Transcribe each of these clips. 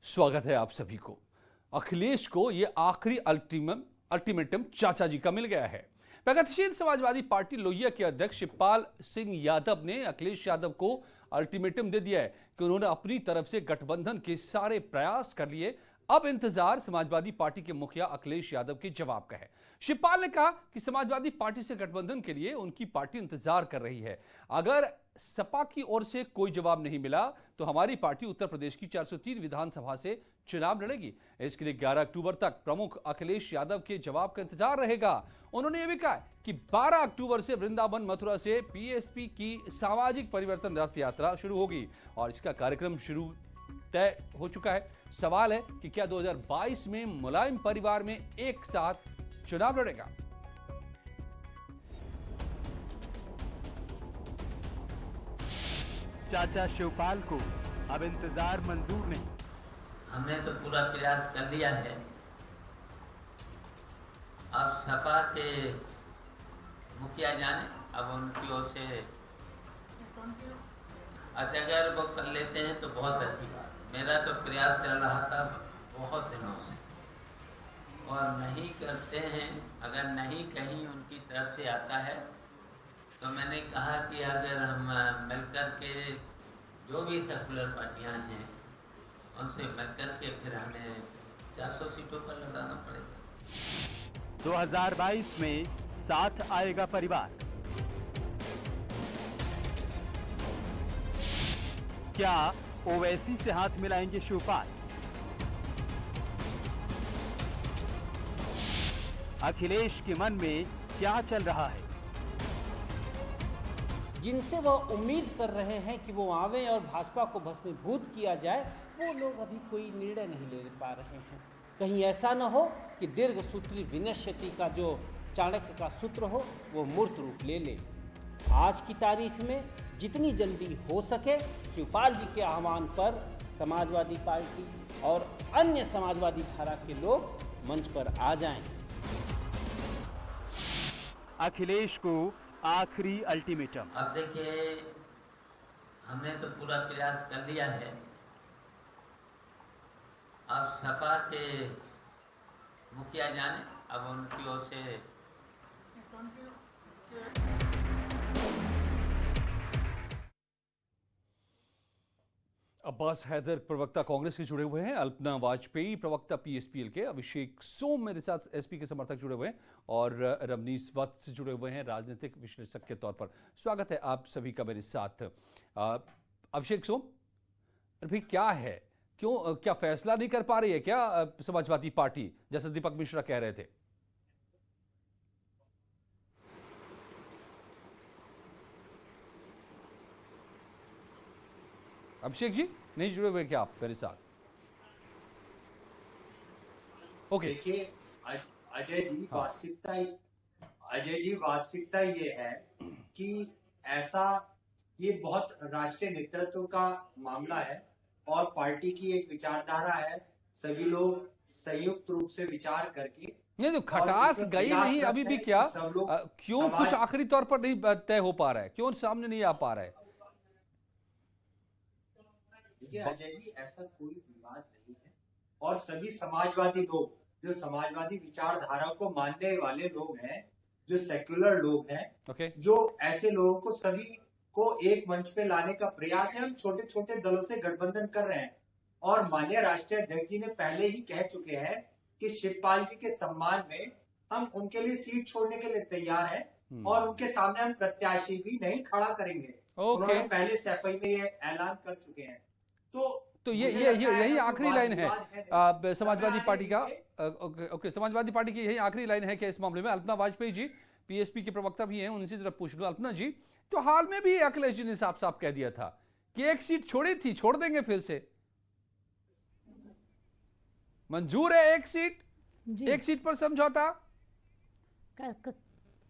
स्वागत है आप सभी को। अखिलेश को यह आखिरी अल्टीमेटम चाचा जी का मिल गया है। प्रगतिशील समाजवादी पार्टी लोहिया के अध्यक्ष शिवपाल सिंह यादव ने अखिलेश यादव को अल्टीमेटम दे दिया है कि उन्होंने अपनी तरफ से गठबंधन के सारे प्रयास कर लिए। अब इंतजार समाजवादी पार्टी के मुखिया अखिलेश यादव के जवाब का है। शिवपाल ने कहा कि समाजवादी पार्टी से गठबंधन के लिए उनकी पार्टी इंतजार कर रही है। अगर सपा की ओर से कोई जवाब नहीं मिला तो हमारी पार्टी उत्तर प्रदेश की 403 विधानसभा से चुनाव लड़ेगी। इसके लिए 11 अक्टूबर तक प्रमुख अखिलेश यादव के जवाब का इंतजार रहेगा। उन्होंने यह भी कहा कि 12 अक्टूबर से वृंदावन मथुरा से पीएसपी की सामाजिक परिवर्तन रथ यात्रा शुरू होगी और इसका कार्यक्रम शुरू तय हो चुका है। सवाल है कि क्या 2022 में मुलायम परिवार में एक साथ चुनाव लड़ेगा। चाचा शिवपाल को अब इंतजार मंजूर नहीं। हमने तो पूरा प्रयास कर लिया है। अब सपा के मुखिया जाने, अब उनकी ओर से अगर वो कर लेते हैं तो बहुत अच्छी बात है। मेरा तो प्रयास चल रहा था बहुत दिनों से, और नहीं करते हैं। अगर नहीं कहीं उनकी तरफ से आता है तो मैंने कहा कि अगर हम मिलकर के जो भी सेकुलर पार्टियां हैं उनसे मिलकर के फिर हमें 400 सीटों पर लड़ाना पड़ेगा। 2022 में साथ आएगा परिवार। क्या ओवैसी से हाथ मिलाएंगे शिवपाल? अखिलेश के मन में क्या चल रहा है? जिनसे वह उम्मीद कर रहे हैं कि वो आवे और भाजपा को भस्मीभूत किया जाए, वो लोग अभी कोई निर्णय नहीं ले पा रहे हैं। कहीं ऐसा न हो कि दीर्घ सूत्री विनश्यति का जो चाणक्य का सूत्र हो वो मूर्त रूप ले ले। आज की तारीख में जितनी जल्दी हो सके शिवपाल जी के आह्वान पर समाजवादी पार्टी और अन्य समाजवादी धारा के लोग मंच पर आ जाएं। अखिलेश को आखिरी अल्टीमेटम। अब देखिए, हमने तो पूरा प्रयास कर लिया है। अब सपा के मुखिया जाने, अब उनकी ओर से अब्बास हैदर प्रवक्ता कांग्रेस से जुड़े हुए हैं, अल्पना वाजपेयी प्रवक्ता पीएसपीएल के, अभिषेक सोम मेरे साथ एसपी के समर्थक जुड़े हुए हैं और रवनीश वत्स से जुड़े हुए हैं राजनीतिक विश्लेषक के तौर पर। स्वागत है आप सभी का मेरे साथ। अभिषेक सोम, अभी क्या है, क्यों क्या फैसला नहीं कर पा रही है क्या समाजवादी पार्टी, जैसे दीपक मिश्रा कह रहे थे? अभिषेक जी नहीं जुड़े हुए क्या आप मेरे साथ? ओके, देखिए अजय जी, वास्तविकता ये है कि ऐसा ये बहुत राष्ट्रीय नेतृत्व का मामला है और पार्टी की एक विचारधारा है। सभी लोग संयुक्त रूप से विचार करके नहीं तो खटास गई नहीं अभी भी क्या, क्यों कुछ आखिरी तौर पर नहीं तय हो पा रहा है, क्यों सामने नहीं आ पा रहा है? देखिए अजय जी, ऐसा कोई विवाद नहीं है और सभी समाजवादी लोग, जो समाजवादी विचारधारा को मानने वाले लोग हैं, जो सेक्युलर लोग हैं, जो ऐसे लोगों को सभी को एक मंच पे लाने का प्रयास है। हम छोटे छोटे दलों से गठबंधन कर रहे हैं और माननीय राष्ट्रीय अध्यक्ष जी ने पहले ही कह चुके हैं कि शिवपाल जी के सम्मान में हम उनके लिए सीट छोड़ने के लिए तैयार हैं और उनके सामने हम प्रत्याशी भी नहीं खड़ा करेंगे। उन्होंने पहले सफाई में ये ऐलान कर चुके हैं। तो ये यही आखिरी लाइन है समाजवादी पार्टी का। ओके, समाजवादी पार्टी की यही आखिरी लाइन है क्या इस मामले में? अल्पना वाजपेयी जी पीएसपी के प्रवक्ता भी हैं, उनसे जरा पूछ लो। अल्पना जी, तो हाल में भी अखिलेश जी ने साफ साफ कह दिया था कि एक सीट छोड़ी थी, छोड़ देंगे फिर से। मंजूर है एक सीट पर समझौता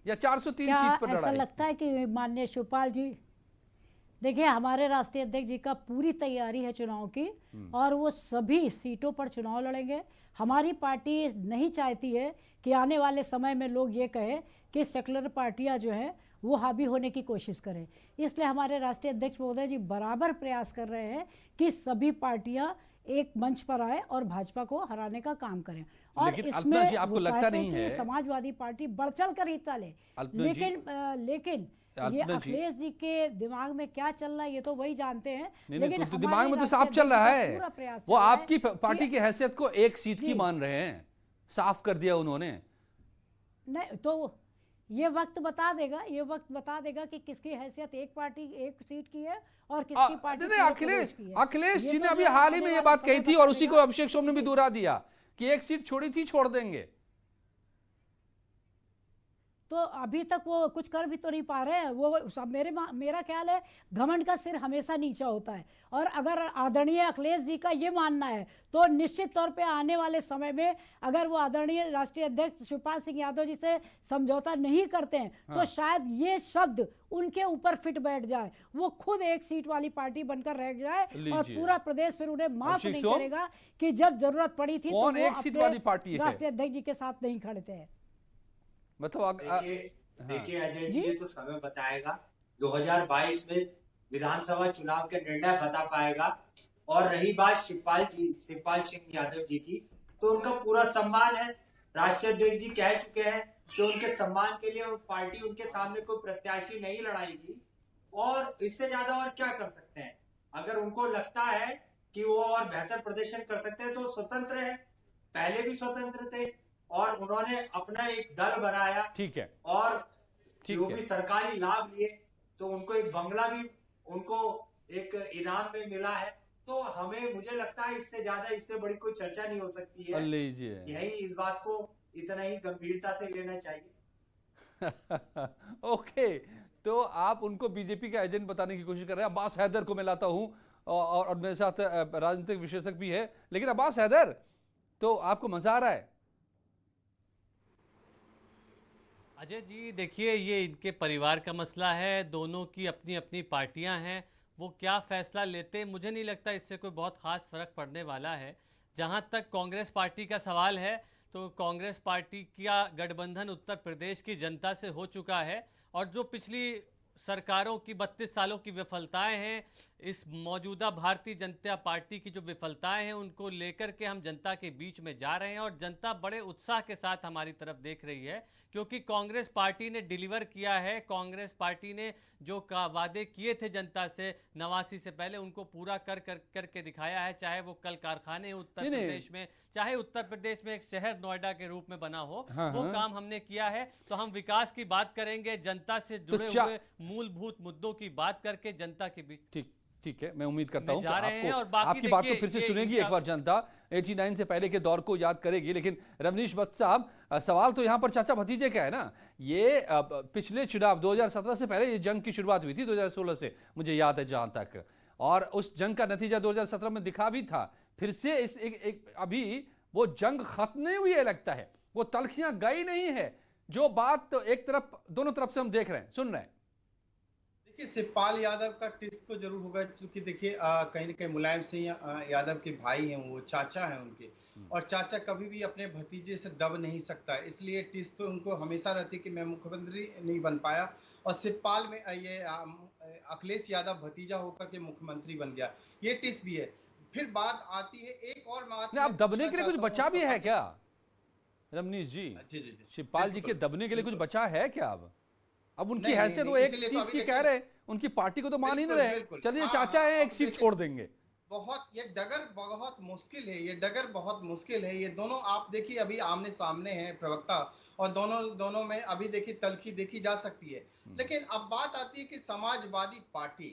या 403 सीट पर लड़ाई? ऐसा लगता है कि माननीय शिवपाल जी, देखिए हमारे राष्ट्रीय अध्यक्ष जी का पूरी तैयारी है चुनाव की और वो सभी सीटों पर चुनाव लड़ेंगे। हमारी पार्टी नहीं चाहती है कि आने वाले समय में लोग ये कहें कि सेकुलर पार्टियां जो हैं वो हावी होने की कोशिश करें। इसलिए हमारे राष्ट्रीय अध्यक्ष महोदय जी बराबर प्रयास कर रहे हैं कि सभी पार्टियां एक मंच पर आए और भाजपा को हराने का काम करें। और लेकिन इसमें अल्पना जी, आपको वो लगता चाहते नहीं हैं कि है समाजवादी पार्टी बढ़ चढ़ कर हिस्सा ले, लेकिन ये अखिलेश जी के दिमाग में क्या चल रहा है ये तो वही जानते हैं। लेकिन तो दिमाग में तो साफ चल रहा है, वो आपकी पार्टी की हैसियत को एक सीट की मान रहे हैं, साफ कर दिया उन्होंने। नहीं तो ये वक्त बता देगा कि किसकी हैसियत एक पार्टी एक सीट की है और किसकी पार्टी अखिलेश जी ने अभी हाल ही में ये बात कही थी और उसी को अभिषेक सोम ने भी दोहरा दिया कि एक सीट छोड़ी थी, छोड़ देंगे। तो अभी तक वो कुछ कर भी तो नहीं पा रहे हैं। वो सब मेरा ख्याल है घमंड का सिर हमेशा नीचा होता है, और अगर आदरणीय अखिलेश जी का ये मानना है तो निश्चित तौर पे आने वाले समय में अगर वो आदरणीय राष्ट्रीय अध्यक्ष शिवपाल सिंह यादव जी से समझौता नहीं करते हैं तो शायद ये शब्द उनके ऊपर फिट बैठ जाए, वो खुद एक सीट वाली पार्टी बनकर रह जाए और पूरा प्रदेश फिर उन्हें माफ नहीं करेगा कि जब जरूरत पड़ी थी तो वो अपने राष्ट्रीय अध्यक्ष जी के साथ नहीं खड़े थे। मतलब देखिए अजय जी, ये तो समय बताएगा, 2022 में विधानसभा चुनाव के निर्णय बता पाएगा। और रही बात शिवपाल सिंह यादव जी की, तो उनका पूरा सम्मान है, राष्ट्रीय अध्यक्ष जी कह चुके हैं कि उनके सम्मान के लिए पार्टी उनके सामने कोई प्रत्याशी नहीं लड़ाएगी, और इससे ज्यादा और क्या कर सकते हैं। अगर उनको लगता है कि वो और बेहतर प्रदर्शन कर सकते हैं तो स्वतंत्र है, पहले भी स्वतंत्र थे और उन्होंने अपना एक दल बनाया, ठीक है, और जो भी सरकारी लाभ लिए तो उनको एक बंगला भी उनको एक इनाम में मिला है। तो हमें मुझे लगता है इससे ज्यादा इससे बड़ी कोई चर्चा नहीं हो सकती है। यही इस बात को इतना ही गंभीरता से लेना चाहिए। ओके, तो आप उनको बीजेपी का एजेंट बताने की कोशिश कर रहे हैं। अब्बास हैदर को मैं लाता हूं और मेरे साथ राजनीतिक विशेषज्ञ भी है, लेकिन अब्बास हैदर, तो आपको मजा आ रहा है? अजय जी देखिए, ये इनके परिवार का मसला है, दोनों की अपनी अपनी पार्टियां हैं, वो क्या फैसला लेते मुझे नहीं लगता इससे कोई बहुत ख़ास फर्क पड़ने वाला है। जहां तक कांग्रेस पार्टी का सवाल है तो कांग्रेस पार्टी का गठबंधन उत्तर प्रदेश की जनता से हो चुका है, और जो पिछली सरकारों की 32 सालों की विफलताएं हैं, इस मौजूदा भारतीय जनता पार्टी की जो विफलताएं हैं उनको लेकर के हम जनता के बीच में जा रहे हैं, और जनता बड़े उत्साह के साथ हमारी तरफ देख रही है, क्योंकि कांग्रेस पार्टी ने डिलीवर किया है। कांग्रेस पार्टी ने जो वादे किए थे जनता से 89 से पहले, उनको पूरा करके दिखाया है। चाहे वो कल कारखाने उत्तर प्रदेश में, चाहे उत्तर प्रदेश में एक शहर नोएडा के रूप में बना हो, वो काम हमने किया है। तो हम विकास की बात करेंगे, जनता से जुड़े हुए मूलभूत मुद्दों की बात करके जनता के बीच। ठीक है, मैं उम्मीद करता हूं कि आपकी बात को फिर से सुनेगी एक बार जनता, 89 से पहले के दौर को याद करेगी। लेकिन रवनीश भट्ट साहब, सवाल तो यहां पर चाचा भतीजे का है ना। ये पिछले चुनाव 2017 से पहले ये जंग की शुरुआत हुई थी 2016 से, मुझे याद है जहां तक, और उस जंग का नतीजा 2017 में दिखा भी था। फिर से अभी वो जंग खत्म नहीं हुई है, लगता है वो तलखियां गई नहीं है। जो बात तो एक तरफ, दोनों तरफ से हम देख रहे हैं, सुन रहे हैं। शिवपाल यादव का टिस्ट तो जरूर होगा, क्योंकि देखिए कहीं न कहीं मुलायम सिंह यादव के भाई हैं, वो चाचा हैं उनके, और चाचा कभी भी अपने भतीजे से दब नहीं सकता, इसलिए टिस्ट तो उनको हमेशा रहती कि मैं मुख्यमंत्री नहीं बन पाया, और शिवपाल में ये अखिलेश यादव भतीजा होकर के मुख्यमंत्री बन गया, ये टिस्ट भी है। फिर बात आती है एक और बात, अब दबने के लिए कुछ बचा भी है क्या रमनीश जी? शिवपाल जी के दबने के लिए कुछ बचा है क्या? अब उनकी हैसियत वो एक सीट की कह रहे, उनकी पार्टी को तो मान ही नहीं रहे। चलिए चाचा है, एक सीट छोड़ देंगे। ये डगर बहुत मुश्किल है, ये डगर बहुत मुश्किल है। ये दोनों आप देखिए अभी आमने सामने हैं प्रवक्ता, और दोनों में अभी देखिए तलखी देखी जा सकती है। लेकिन अब बात आती है कि समाजवादी पार्टी,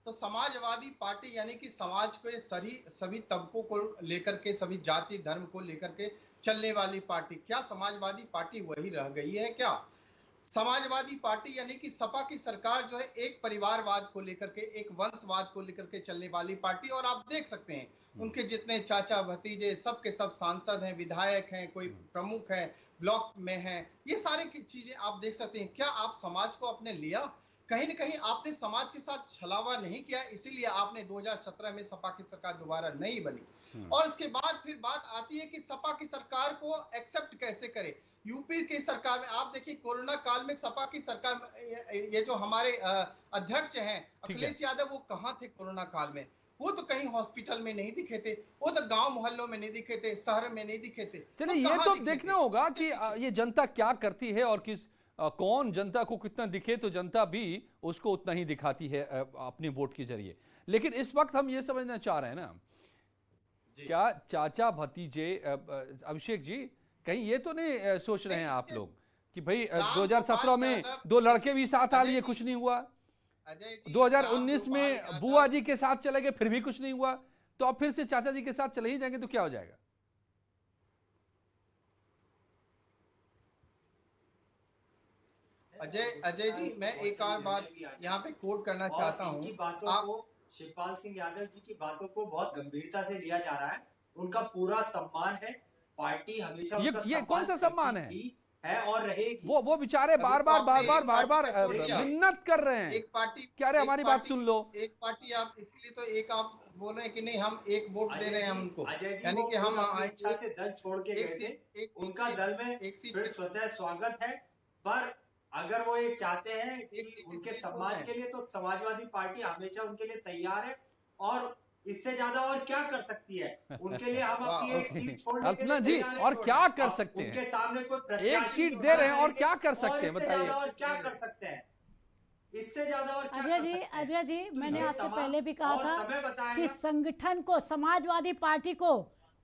तो समाजवादी पार्टी यानी कि समाज को सभी तबकों को लेकर के, सभी जाति धर्म को लेकर के चलने वाली पार्टी, क्या समाजवादी पार्टी वही रह गई है क्या? समाजवादी पार्टी यानी कि सपा की सरकार जो है एक परिवारवाद को लेकर के, एक वंशवाद को लेकर के चलने वाली पार्टी, और आप देख सकते हैं उनके जितने चाचा भतीजे सब के सब सांसद हैं, विधायक हैं, कोई प्रमुख हैं, ब्लॉक में हैं, ये सारी चीजें आप देख सकते हैं। क्या आप समाज को अपने लिया? कहीं न कहीं आपने समाज के साथ छलावा नहीं किया, इसीलिए आपने 2017 में सपा की सरकार दोबारा नहीं बनी। और इसके बाद फिर बात आती है कि सपा की सरकार को एक्सेप्ट कैसे करे। यूपी की सरकार में आप देखिए कोरोना काल में सपा की सरकार, ये जो हमारे अध्यक्ष हैं अखिलेश यादव, वो कहाँ थे कोरोना काल में? वो तो कहीं हॉस्पिटल में नहीं दिखे थे, वो तो गांव मोहल्लों में नहीं दिखे थे, शहर में नहीं दिखे थे। चलिए ये तो देखना होगा कि ये जनता क्या करती है और किस कौन जनता को कितना दिखे, तो जनता भी उसको उतना ही दिखाती है अपने वोट के जरिए। लेकिन इस वक्त हम ये समझना चाह रहे हैं ना, क्या चाचा भतीजे अभिषेक जी कहीं ये तो नहीं सोच रहे हैं आप लोग कि भाई 2017 में 2 लड़के भी साथ आ लिए, कुछ नहीं हुआ, 2019 में बुआ जी के साथ चले गए फिर भी कुछ नहीं हुआ, तो अब फिर से चाचा जी के साथ चले ही जाएंगे तो क्या हो जाएगा? अजय जी, मैं एक और बात यहाँ पे कोट करना चाहता हूँ। शिवपाल सिंह यादव जी की बातों को बहुत गंभीरता से लिया जा रहा है, उनका पूरा सम्मान है, पार्टी हमेशा ये कौन सा सम्मान है और रहेगी। वो बेचारे बार बार मिन्नत कर रहे हैं, एक पार्टी क्या रे हमारी बात सुन लो। एक पार्टी आप इसलिए तो एक आप बोल रहे हैं कि नहीं हम एक वोट दे रहे हैं उनको, यानी कि हम इच्छा से दल छोड़ के गए थे, उनका दल में फिर स्वतः स्वागत है, पर अगर वो ये चाहते हैं कि उनके सम्मान के लिए तो समाजवादी पार्टी हमेशा उनके लिए तैयार है, और इससे ज्यादा और क्या कर सकती है उनके लिए। हम अपनी एक सीट छोड़ने के लिए जी, और क्या कर सकते हैं? उनके सामने कोई एक सीट दे रहे हैं और क्या कर सकते हैं बताइए? और क्या कर सकते हैं इससे ज्यादा और क्या? अजय जी मैंने आपसे पहले भी कहा था कि संगठन को, समाजवादी पार्टी को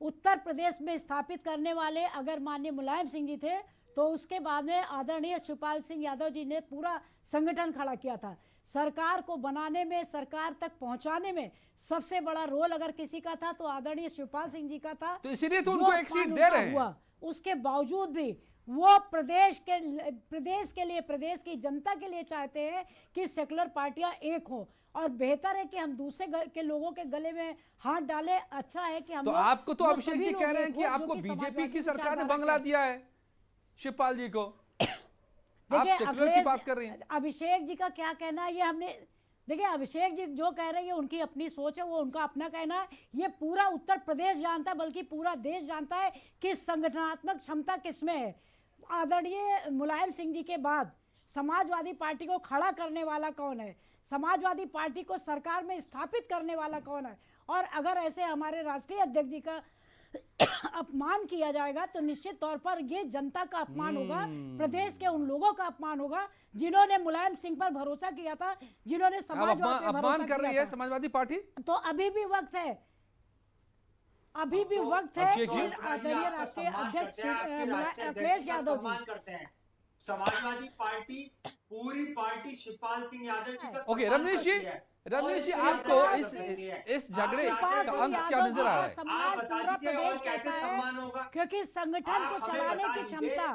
उत्तर प्रदेश में स्थापित करने वाले अगर माननीय मुलायम सिंह जी थे, तो उसके बाद में आदरणीय शिवपाल सिंह यादव जी ने पूरा संगठन खड़ा किया था। सरकार को बनाने में, सरकार तक पहुंचाने में सबसे बड़ा रोल अगर किसी का था तो आदरणीय शिवपाल सिंह जी का था, तो इसीलिए तो उनको एक सीट दे रहे हैं। उसके बावजूद भी वो प्रदेश के लिए, प्रदेश की जनता के लिए चाहते हैं कि सेकुलर पार्टियां एक हो, और बेहतर है कि हम दूसरे के लोगों के गले में हाथ डालें। अच्छा है कि हम तो आपको तो अभिषेक जी कह रहे हैं कि आपको बीजेपी की सरकार ने बंगला दिया है शिवपाल जी को, आप सेकुलर की बात कर रही हैं। अभिषेक जी का क्या कहना है ये हमने, देखिए अभिषेक जी जो कह रहे हैं उनकी अपनी सोच है, वो उनका अपना कहना है। ये पूरा उत्तर प्रदेश जानता है, बल्कि पूरा देश जानता है कि संगठनात्मक क्षमता किसमें है। आदरणीय मुलायम सिंह जी के बाद समाजवादी पार्टी को खड़ा करने वाला कौन है, समाजवादी पार्टी को सरकार में स्थापित करने वाला कौन है। और अगर ऐसे हमारे राष्ट्रीय अध्यक्ष जी का अपमान किया जाएगा तो निश्चित तौर पर ये जनता का अपमान होगा, प्रदेश के उन लोगों का अपमान होगा जिन्होंने मुलायम सिंह पर भरोसा किया था, जिन्होंने समाजवाद पर भरोसा कर रही है समाजवादी पार्टी। तो अभी भी वक्त है, अभी भी वक्त है कि आदरणीय राष्ट्रीय अध्यक्ष अखिलेश यादव जी करते हैं। समाजवादी पार्टी पूरी पार्टी शिवपाल सिंह यादव जी का। ओके रमेश जी आपको इस झगड़े का अंत क्या नजर आ रहा है? समाज पूरा प्रदेश कहता है, क्योंकि संगठन को चलाने की क्षमता।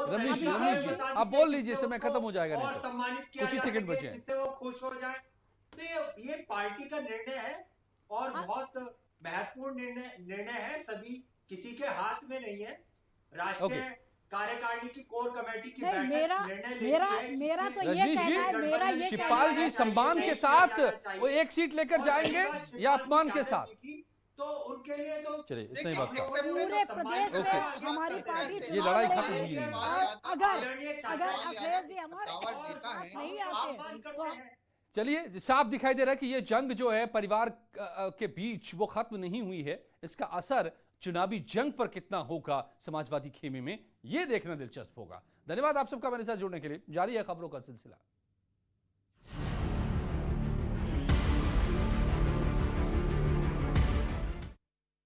रमेश जी आप बोल लीजिए, समय खत्म हो जाएगा, और सम्मानित किया कुछ ही सेकंड बचे हैं, जिससे वो खुश हो जाए। तो ये पार्टी का निर्णय है और बहुत महत्वपूर्ण निर्णय है, सभी किसी के हाथ में नहीं है। राष्ट्रीय कार्यकारिणी की कोर कमेटी की बैठक मेरा तो ये कहना है, मेरा ये शिवपाल जी सम्मान के साथ वो एक सीट लेकर जाएंगे या अपमान के साथ? तो उनके लिए तो चलिए इतना ही बात था। पूरे प्रदेश में हमारी पार्टी ये लड़ाई खत्म हुई है। अगर अखिलेश जी हमारे साथ नहीं आते तो चलिए साफ दिखाई दे रहा है कि ये जंग जो है परिवार के बीच वो खत्म नहीं हुई है। इसका असर चुनावी जंग पर कितना होगा समाजवादी खेमे में, ये देखना दिलचस्प होगा। धन्यवाद आप सबका मेरे साथ जुड़ने के लिए। जारी है खबरों का सिलसिला।